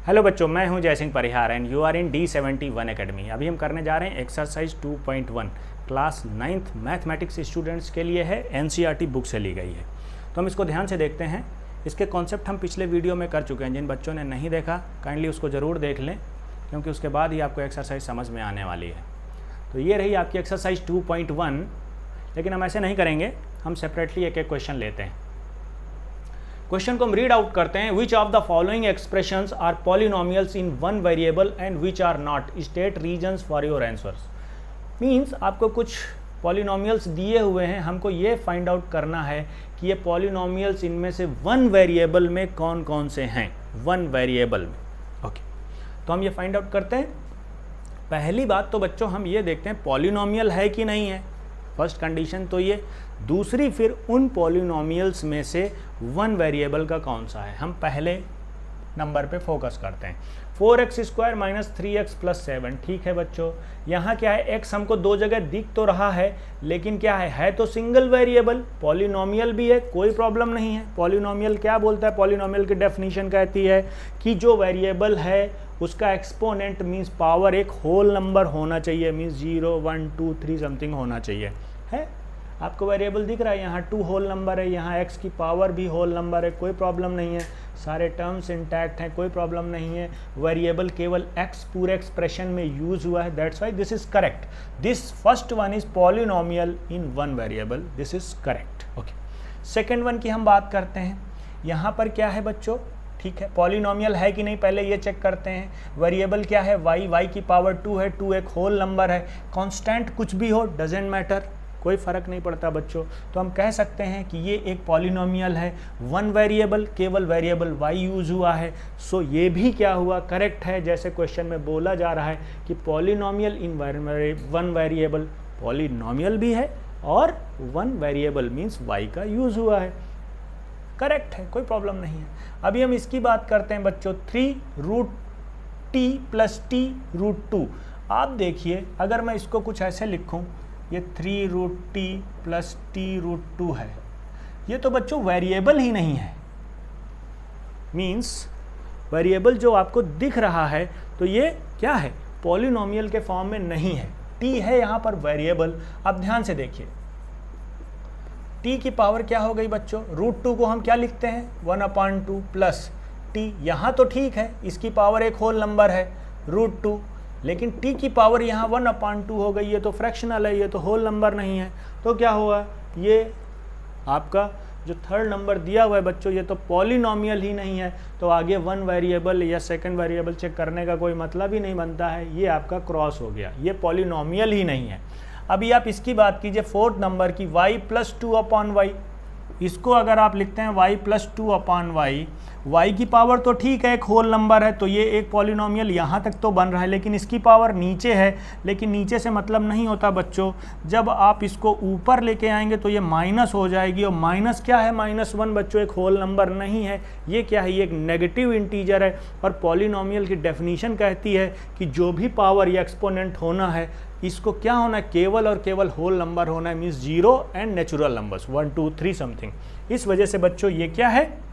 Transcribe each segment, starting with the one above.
Hello बच्चों, मैं हूं Jay Singh Parihar and you are in D71 academy. अभी हम करने जा रहे हैं exercise 2.1 class 9th mathematics students के लिए है। NCERT बुक से ली गई है, तो हम इसको ध्यान से देखते हैं। इसके कॉन्सेप्ट हम पिछले वीडियो में कर चुके हैं। जिन बच्चों ने नहीं देखा काइंडली उसको ज़रूर देख लें, क्योंकि उसके बाद ही आपको एक्सरसाइज समझ में आने वाली है। तो ये रही आपकी एक्सरसाइज 2.1, लेकिन हम ऐसे नहीं करेंगे, हम सेपरेटली एक एक क्वेश्चन लेते हैं। क्वेश्चन को हम रीड आउट करते हैं। Which of the following expressions are polynomials in one variable and which are not, state reasons for your answers. Means आपको कुछ पॉलिनोमियल्स दिए हुए हैं, हमको ये फाइंड आउट करना है कि ये पॉलिनोमियल्स इनमें से वन वेरिएबल में कौन कौन से हैं, वन वेरिएबल में। ओके, तो हम ये फाइंड आउट करते हैं। पहली बात तो बच्चों हम ये देखते हैं पॉलिनोमियल है कि नहीं है, फर्स्ट कंडीशन तो ये। दूसरी, फिर उन पॉलिनोमियल्स में से वन वेरिएबल का कौन सा है, हम पहले नंबर पे फोकस करते हैं। 4x² - 3x + 7, ठीक है बच्चों। यहाँ क्या है, x हमको दो जगह दिख तो रहा है, लेकिन क्या है तो सिंगल वेरिएबल, पॉलिनोमियल भी है, कोई प्रॉब्लम नहीं है। पॉलिनोमियल क्या बोलता है, पॉलिनोमियल की डेफिनेशन कहती है कि जो वेरिएबल है उसका एक्सपोनेंट मीन्स पावर एक होल नंबर होना चाहिए, मीन्स 0, 1, 2, 3 समथिंग होना चाहिए। है आपको वेरिएबल दिख रहा है, यहाँ 2 होल नंबर है, यहाँ x की पावर भी होल नंबर है, कोई प्रॉब्लम नहीं है। सारे टर्म्स इंटैक्ट हैं, कोई प्रॉब्लम नहीं है। वेरिएबल केवल x पूरे एक्सप्रेशन में यूज हुआ है, that's why this is correct. This first one is polynomial in one variable, this is correct. Okay, second one की हम बात करते हैं। यहाँ पर क्या है बच्चों, ठीक है, पॉलिनोमियल है कि नहीं पहले ये चेक करते हैं। वेरिएबल क्या है, y की पावर 2 है, 2 एक होल नंबर है। कांस्टेंट कुछ भी हो, डजेंट मैटर, कोई फ़र्क नहीं पड़ता बच्चों। तो हम कह सकते हैं कि ये एक पॉलिनोमियल है, वन वेरिएबल, केवल वेरिएबल y यूज़ हुआ है। सो ये भी क्या हुआ, करेक्ट है। जैसे क्वेश्चन में बोला जा रहा है कि पॉलिनोमियल इन वन वेरिएबल, पॉलिनोमियल भी है और वन वेरिएबल मीन्स y का यूज़ हुआ है, करेक्ट है, कोई प्रॉब्लम नहीं है। अभी हम इसकी बात करते हैं बच्चों, 3√t + t√2। आप देखिए, अगर मैं इसको कुछ ऐसे लिखूं, ये 3√t + t√2 है, ये तो बच्चों वेरिएबल ही नहीं है। मीन्स वेरिएबल जो आपको दिख रहा है तो ये क्या है, पॉलिनोमियल के फॉर्म में नहीं है। t है यहाँ पर वेरिएबल। अब ध्यान से देखिए, t की पावर क्या हो गई बच्चों, √2 को हम क्या लिखते हैं, 1/2 + t। यहाँ तो ठीक है, इसकी पावर एक होल नंबर है √2, लेकिन t की पावर यहाँ 1/2 हो गई, ये तो फ्रैक्शनल है, ये तो होल नंबर नहीं है। तो क्या हुआ, ये आपका जो थर्ड नंबर दिया हुआ है बच्चों, ये तो पॉलिनोमियल ही नहीं है। तो आगे वन वेरिएबल या सेकंड वेरिएबल चेक करने का कोई मतलब ही नहीं बनता है, ये आपका क्रॉस हो गया, ये पॉलिनोमियल ही नहीं है। अभी आप इसकी बात कीजिए, फोर्थ नंबर की y + 2/y, इसको अगर आप लिखते हैं y + 2/y, y की पावर तो ठीक है, एक होल नंबर है, तो ये एक पॉलिनोमियल यहाँ तक तो बन रहा है, लेकिन इसकी पावर नीचे है। लेकिन नीचे से मतलब नहीं होता बच्चों, जब आप इसको ऊपर लेके आएंगे तो ये माइनस हो जाएगी, और माइनस क्या है, -1 बच्चों एक होल नंबर नहीं है, ये क्या है, ये एक नेगेटिव इंटीजर है। और पॉलिनोमियल की डेफिनीशन कहती है कि जो भी पावर या एक्सपोनेंट होना है, इसको क्या होना है, केवल और केवल होल नंबर होना है, means 0 and natural numbers 1, 2, 3 something. इस वजह से बच्चों ये क्या है,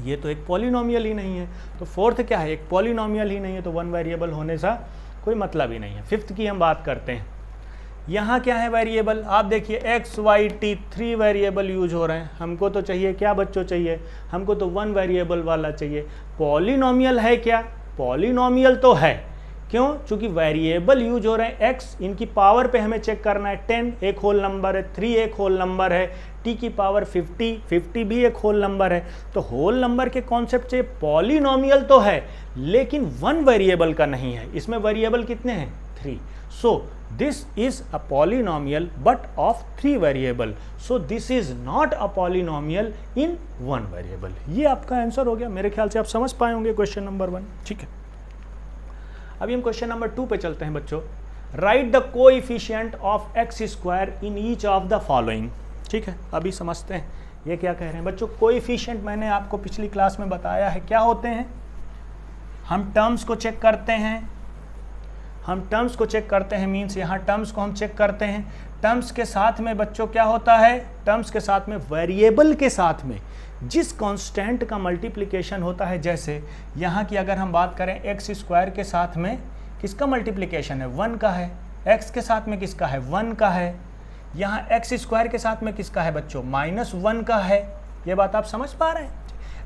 ये तो एक पॉलिनोमियल ही नहीं है। तो फोर्थ क्या है, एक पॉलिनोमियल ही नहीं है, तो वन वेरिएबल होने से कोई मतलब ही नहीं है। फिफ्थ की हम बात करते हैं। यहाँ क्या है वेरिएबल, आप देखिए x, y, t 3 variable use हो रहे हैं। हमको तो चाहिए क्या बच्चों, चाहिए हमको तो वन वेरिएबल वाला चाहिए। पॉलिनोमियल है क्या, पॉलिनोमियल तो है, क्यों, चूंकि वेरिएबल यूज हो रहे हैं। x, इनकी पावर पे हमें चेक करना है, 10 एक होल नंबर है, 3 एक होल नंबर है, t की पावर 50 भी एक होल नंबर है। तो होल नंबर के कॉन्सेप्ट से पॉलिनोमियल तो है, लेकिन वन वेरिएबल का नहीं है। इसमें वेरिएबल कितने हैं, 3। So this is a polynomial but of 3 variable, so this is not a polynomial in one variable. ये आपका आंसर हो गया। मेरे ख्याल से आप समझ पाए होंगे क्वेश्चन नंबर 1, ठीक है। अभी हम क्वेश्चन नंबर 2 पे चलते हैं बच्चों। Right the coefficient of x² in each of the following, ठीक है। अभी समझते हैं ये क्या कह रहे हैं बच्चों। कोएफिशिएंट मैंने आपको पिछली क्लास में बताया है क्या होते हैं। हम टर्म्स को चेक करते हैं, हम टर्म्स को चेक करते हैं, मीन्स यहाँ टर्म्स को हम चेक करते हैं। टर्म्स के साथ में बच्चों क्या होता है, टर्म्स के साथ में वेरिएबल के साथ में जिस कांस्टेंट का मल्टीप्लिकेशन होता है, जैसे यहाँ की अगर हम बात करें एक्स स्क्वायर के साथ में किसका मल्टीप्लिकेशन है, 1 का है। एक्स के साथ में किसका है, 1 का है। यहाँ एक्स स्क्वायर के साथ में किसका है बच्चों, -1 का है। ये बात आप समझ पा रहे हैं।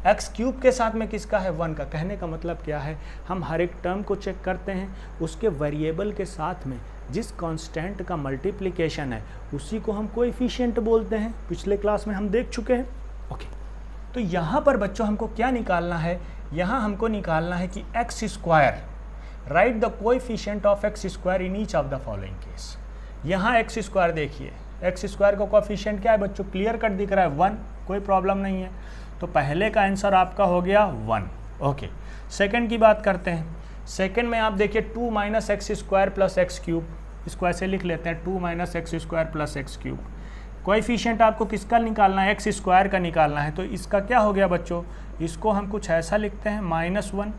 एक्स क्यूब के साथ में किसका है, 1 का। कहने का मतलब क्या है, हम हर एक टर्म को चेक करते हैं, उसके वेरिएबल के साथ में जिस कांस्टेंट का मल्टीप्लिकेशन है उसी को हम कोएफिशिएंट बोलते हैं। पिछले क्लास में हम देख चुके हैं। ओके, तो यहाँ पर बच्चों हमको क्या निकालना है, यहाँ हमको निकालना है कि x square, right the coefficient of x square in each of the following case. यहाँ एक्स स्क्वायर देखिए, एक्स स्क्वायर का कोएफिशिएंट क्या है बच्चों, क्लियर कट दिख रहा है 1, कोई प्रॉब्लम नहीं है। तो पहले का आंसर आपका हो गया 1। ओके, सेकंड की बात करते हैं। सेकंड में आप देखिए 2 - x square plus x cube, इसको ऐसे लिख लेते हैं 2 - x square plus x cube. Coefficient आपको किसका निकालना है, एक्स स्क्वायर का निकालना है। तो इसका क्या हो गया बच्चों, इसको हम कुछ ऐसा लिखते हैं -1।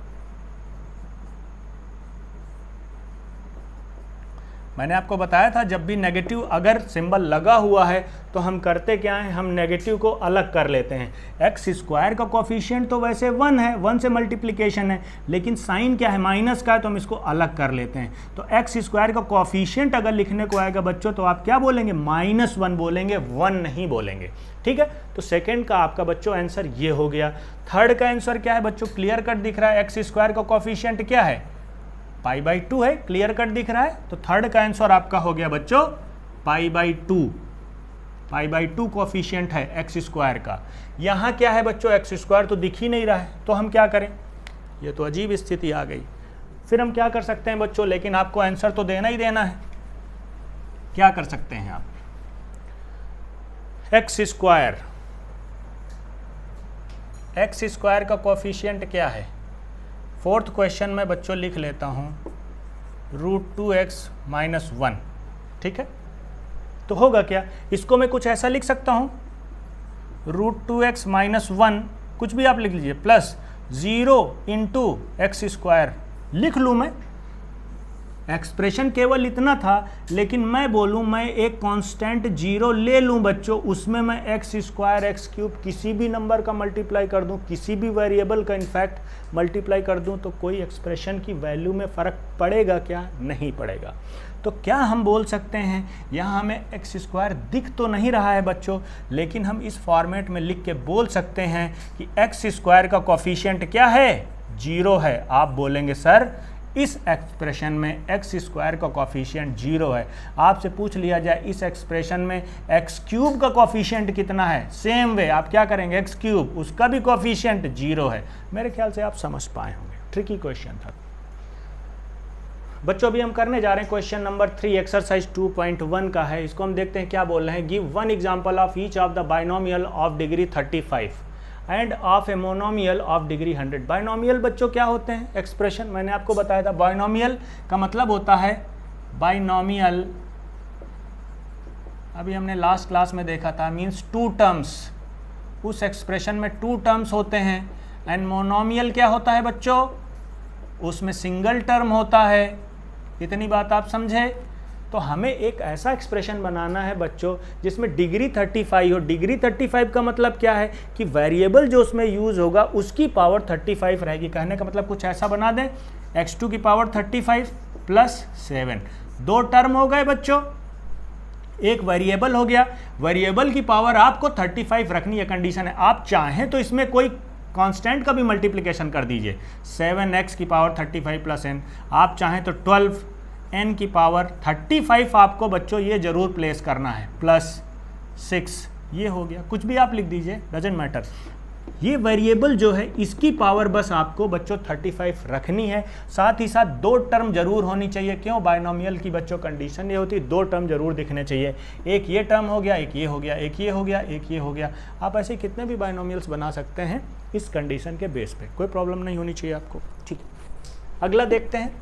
मैंने आपको बताया था जब भी नेगेटिव अगर सिंबल लगा हुआ है तो हम करते क्या है, हम नेगेटिव को अलग कर लेते हैं। एक्स स्क्वायर का कोएफिशिएंट तो वैसे 1 है, 1 से मल्टीप्लिकेशन है, लेकिन साइन क्या है, माइनस का है, तो हम इसको अलग कर लेते हैं। तो एक्स स्क्वायर का कोएफिशिएंट अगर लिखने को आएगा बच्चों तो आप क्या बोलेंगे, -1 बोलेंगे, 1 नहीं बोलेंगे। ठीक है, तो सेकेंड का आपका बच्चों आंसर ये हो गया। थर्ड का आंसर क्या है बच्चों, क्लियर कट दिख रहा है, एक्स स्क्वायर का कोएफिशिएंट क्या है, π/2 है, क्लियर कट दिख रहा है। तो थर्ड का आंसर आपका हो गया बच्चों π/2। π/2 कोएफिशिएंट है एक्स स्क्वायर का। यहाँ क्या है बच्चों, एक्स स्क्वायर तो दिख ही नहीं रहा है, तो हम क्या करें, ये तो अजीब स्थिति आ गई। फिर हम क्या कर सकते हैं बच्चों, लेकिन आपको आंसर तो देना ही देना है। क्या कर सकते हैं आप, एक्स स्क्वायर का कोएफिशिएंट क्या है। फोर्थ क्वेश्चन में बच्चों लिख लेता हूँ √2x - 1। ठीक है, तो होगा क्या, इसको मैं कुछ ऐसा लिख सकता हूँ √2x - 1, कुछ भी आप लिख लीजिए, प्लस 0 × एक्स स्क्वायर लिख लूँ मैं। एक्सप्रेशन केवल इतना था, लेकिन मैं बोलूँ मैं एक कांस्टेंट 0 ले लूँ बच्चों, उसमें मैं एक्स स्क्वायर एक्स क्यूब किसी भी नंबर का मल्टीप्लाई कर दूँ, किसी भी वेरिएबल का इनफैक्ट मल्टीप्लाई कर दूँ, तो कोई एक्सप्रेशन की वैल्यू में फ़र्क पड़ेगा क्या, नहीं पड़ेगा। तो क्या हम बोल सकते हैं, यहाँ हमें एक्स स्क्वायर दिख तो नहीं रहा है बच्चों, लेकिन हम इस फॉर्मेट में लिख के बोल सकते हैं कि एक्स स्क्वायर का कोएफिशिएंट क्या है, 0 है। आप बोलेंगे सर इस एक्सप्रेशन में एक्स स्क्वायर का कोएफिशिएंट 0 है। आपसे पूछ लिया जाए इस एक्सप्रेशन में एक्स क्यूब का कोएफिशिएंट कितना है, सेम वे आप क्या करेंगे, एक्स क्यूब उसका भी कोएफिशिएंट 0 है। मेरे ख्याल से आप समझ पाए होंगे, ट्रिकी क्वेश्चन था बच्चों। अभी हम करने जा रहे हैं क्वेश्चन नंबर 3, एक्सरसाइज 2.1 का है। इसको हम देखते हैं क्या बोल रहे हैं। Give 1 example of each of the binomial of degree 35 end of a monomial of degree 100। Binomial बच्चों क्या होते हैं, एक्सप्रेशन मैंने आपको बताया था। बाइनोमियल का मतलब होता है, बाइनोमियल अभी हमने लास्ट क्लास में देखा था, मीन्स 2 टर्म्स। उस एक्सप्रेशन में 2 टर्म्स होते हैं। एंड मोनोमियल क्या होता है बच्चों, उसमें सिंगल टर्म होता है। इतनी बात आप समझे। तो हमें एक ऐसा एक्सप्रेशन बनाना है बच्चों जिसमें डिग्री 35 हो। डिग्री 35 का मतलब क्या है कि वेरिएबल जो उसमें यूज़ होगा उसकी पावर 35 रहेगी। कहने का मतलब कुछ ऐसा बना दें, x2 की पावर 35 + 7। 2 टर्म हो गए बच्चों, एक वेरिएबल हो गया। वेरिएबल की पावर आपको 35 रखनी है, कंडीशन है। आप चाहें तो इसमें कोई कांस्टेंट का भी मल्टीप्लिकेशन कर दीजिए, 7x की पावर 35 + n। आप चाहें तो 12 n की पावर 35 आपको बच्चों ये जरूर प्लेस करना है, +6 ये हो गया। कुछ भी आप लिख दीजिए, डजेंट मैटर। ये वेरिएबल जो है इसकी पावर बस आपको बच्चों 35 रखनी है। साथ ही साथ 2 टर्म जरूर होनी चाहिए। क्यों, बाइनोमियल की बच्चों कंडीशन ये होती है 2 टर्म जरूर दिखने चाहिए। एक ये टर्म हो गया, एक ये हो गया, एक ये हो गया, एक ये हो गया। आप ऐसे कितने भी बाइनोमियल्स बना सकते हैं इस कंडीशन के बेस पे, कोई प्रॉब्लम नहीं होनी चाहिए आपको। ठीक, अगला देखते हैं।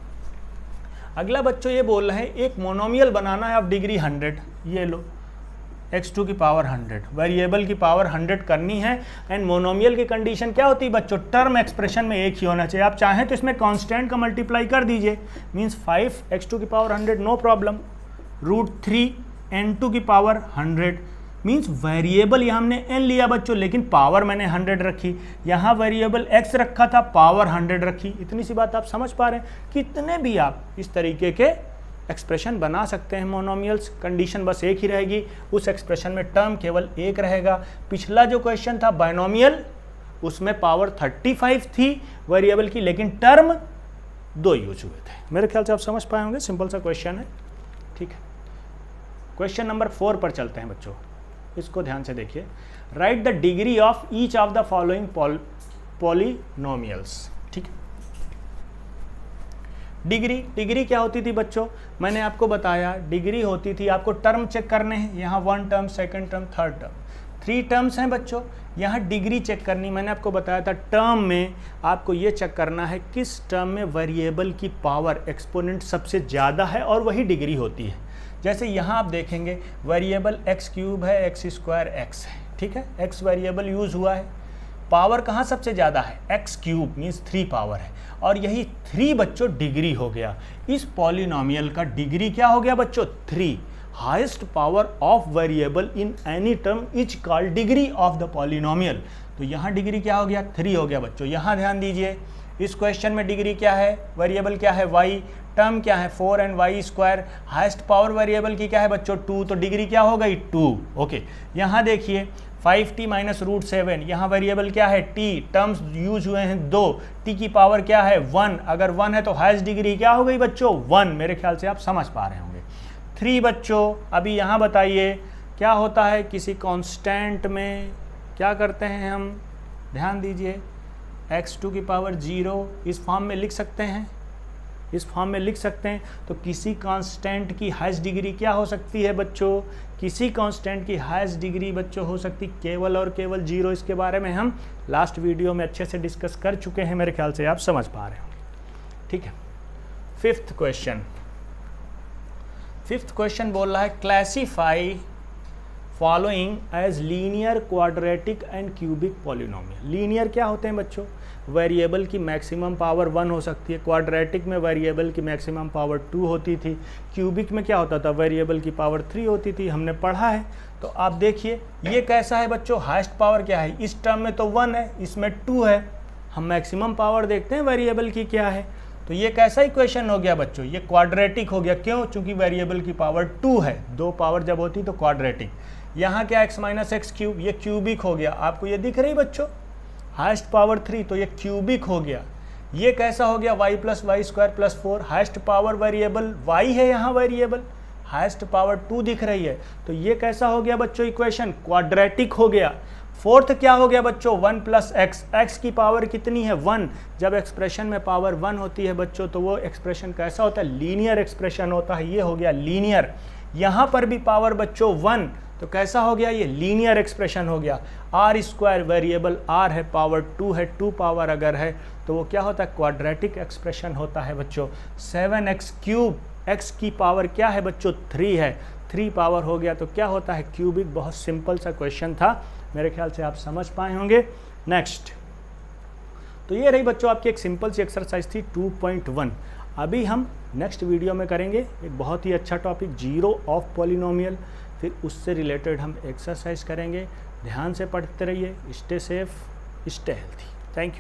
अगला बच्चों ये बोल रहे हैं एक मोनोमियल बनाना है ऑफ डिग्री 100। ये लो, x2 की पावर 100, वेरिएबल की पावर 100 करनी है। एंड मोनोमियल की कंडीशन क्या होती है बच्चों, टर्म एक्सप्रेशन में एक ही होना चाहिए। आप चाहें तो इसमें कांस्टेंट का मल्टीप्लाई कर दीजिए, मीन्स 5x2 की पावर 100 नो प्रॉब्लम, √3n2 की पावर 100, मीन्स वेरिएबल यहाँ हमने n लिया बच्चों, लेकिन पावर मैंने 100 रखी। यहाँ वेरिएबल x रखा था, पावर 100 रखी। इतनी सी बात आप समझ पा रहे हैं। कितने भी आप इस तरीके के एक्सप्रेशन बना सकते हैं मोनोमियल्स, कंडीशन बस एक ही रहेगी, उस एक्सप्रेशन में टर्म केवल एक रहेगा। पिछला जो क्वेश्चन था बायनोमियल, उसमें पावर 35 थी वेरिएबल की, लेकिन टर्म 2 यूज हुए थे। मेरे ख्याल से आप समझ पाए होंगे, सिंपल सा क्वेश्चन है। ठीक है, क्वेश्चन नंबर 4 पर चलते हैं बच्चों, इसको ध्यान से देखिए। Right the degree of each of the following polynomials. ठीक है, डिग्री क्या होती थी बच्चों, मैंने आपको बताया डिग्री होती थी, आपको टर्म चेक करने हैं। यहाँ 1 term, 2nd term, 3rd term, 3 terms हैं बच्चों। यहाँ डिग्री चेक करनी, मैंने आपको बताया था टर्म में आपको ये चेक करना है किस टर्म में वेरिएबल की पावर एक्सपोनेंट सबसे ज़्यादा है, और वही डिग्री होती है। जैसे यहाँ आप देखेंगे वेरिएबल x³ है, x² x है। ठीक है, x वेरिएबल यूज़ हुआ है, पावर कहाँ सबसे ज़्यादा है, x³ मीन्स 3 पावर है, और यही 3 बच्चों डिग्री हो गया। इस पॉलिनोमियल का डिग्री क्या हो गया बच्चों, 3। Highest power of variable in any term is called degree of the polynomial. तो यहाँ डिग्री क्या हो गया, 3 हो गया बच्चों। यहाँ ध्यान दीजिए, इस क्वेश्चन में डिग्री क्या है, वेरिएबल क्या है y, टर्म क्या है 4 and y², highest power variable की क्या है बच्चों 2, तो डिग्री क्या हो गई 2। ओके, यहाँ देखिए 5t माइनस √7, यहाँ वेरिएबल क्या है t, टर्म्स यूज हुए हैं 2, t की पावर क्या है 1, अगर 1 है तो हाईएस्ट डिग्री क्या हो गई बच्चों 1। मेरे ख्याल से आप समझ पा रहे होंगे। 3 बच्चों, अभी यहाँ बताइए क्या होता है, किसी कांस्टेंट में क्या करते हैं हम, ध्यान दीजिए, x2 की पावर 0 इस फॉर्म में लिख सकते हैं, इस फॉर्म में लिख सकते हैं। तो किसी कांस्टेंट की हाईएस्ट डिग्री क्या हो सकती है बच्चों, किसी कांस्टेंट की हाईएस्ट डिग्री बच्चों हो सकती केवल और केवल 0। इसके बारे में हम लास्ट वीडियो में अच्छे से डिस्कस कर चुके हैं, मेरे ख्याल से आप समझ पा रहे हो। ठीक है, 5th क्वेश्चन बोल रहा है classify following as linear, quadratic and cubic polynomial. Linear क्या होते हैं बच्चों, वेरिएबल की मैक्सिमम पावर 1 हो सकती है, क्वाड्रेटिक में वेरिएबल की मैक्सिमम पावर 2 होती थी, क्यूबिक में क्या होता था, वेरिएबल की पावर 3 होती थी, हमने पढ़ा है। तो आप देखिए ये कैसा है बच्चों, हाईएस्ट पावर क्या है, इस टर्म में तो 1 है, इसमें 2 है, हम मैक्सिमम पावर देखते हैं वेरिएबल की क्या है। तो ये कैसा इक्वेशन हो गया बच्चों, ये क्वाड्रेटिक हो गया। क्यों, चूंकि वेरिएबल की पावर 2 है, 2 पावर जब होती तो क्वाड्रेटिक। यहाँ क्या x माइनस x³, ये क्यूबिक हो गया। आपको ये दिख रही बच्चों, हाईएस्ट पावर 3, तो ये क्यूबिक हो गया। ये कैसा हो गया, y + y² + 4, highest power variable y है, यहाँ वेरिएबल हाईएस्ट पावर 2 दिख रही है। तो ये कैसा हो गया बच्चों, इक्वेशन क्वाड्रेटिक हो गया। 4th क्या हो गया बच्चों, 1 + x, x की पावर कितनी है 1। जब एक्सप्रेशन में पावर 1 होती है बच्चों, तो वो एक्सप्रेशन कैसा होता है, लीनियर एक्सप्रेशन होता है। ये हो गया लीनियर। यहाँ पर भी पावर बच्चों 1, तो कैसा हो गया, ये लीनियर एक्सप्रेशन हो गया। r² वेरिएबल r है, पावर 2 है, 2 पावर अगर है तो वो क्या होता है, क्वाड्रेटिक एक्सप्रेशन होता है बच्चों। 7x³ x की पावर क्या है बच्चों 3 है, 3 पावर हो गया तो क्या होता है, क्यूबिक। बहुत सिंपल सा क्वेश्चन था, मेरे ख्याल से आप समझ पाए होंगे। नेक्स्ट, तो ये रही बच्चों आपकी एक सिंपल सी एक्सरसाइज थी 2.1। अभी हम नेक्स्ट वीडियो में करेंगे एक बहुत ही अच्छा टॉपिक, जीरो ऑफ पॉलिनोमियल, फिर उससे रिलेटेड हम एक्सरसाइज करेंगे। ध्यान से पढ़ते रहिए, stay safe, stay healthy. Thank you.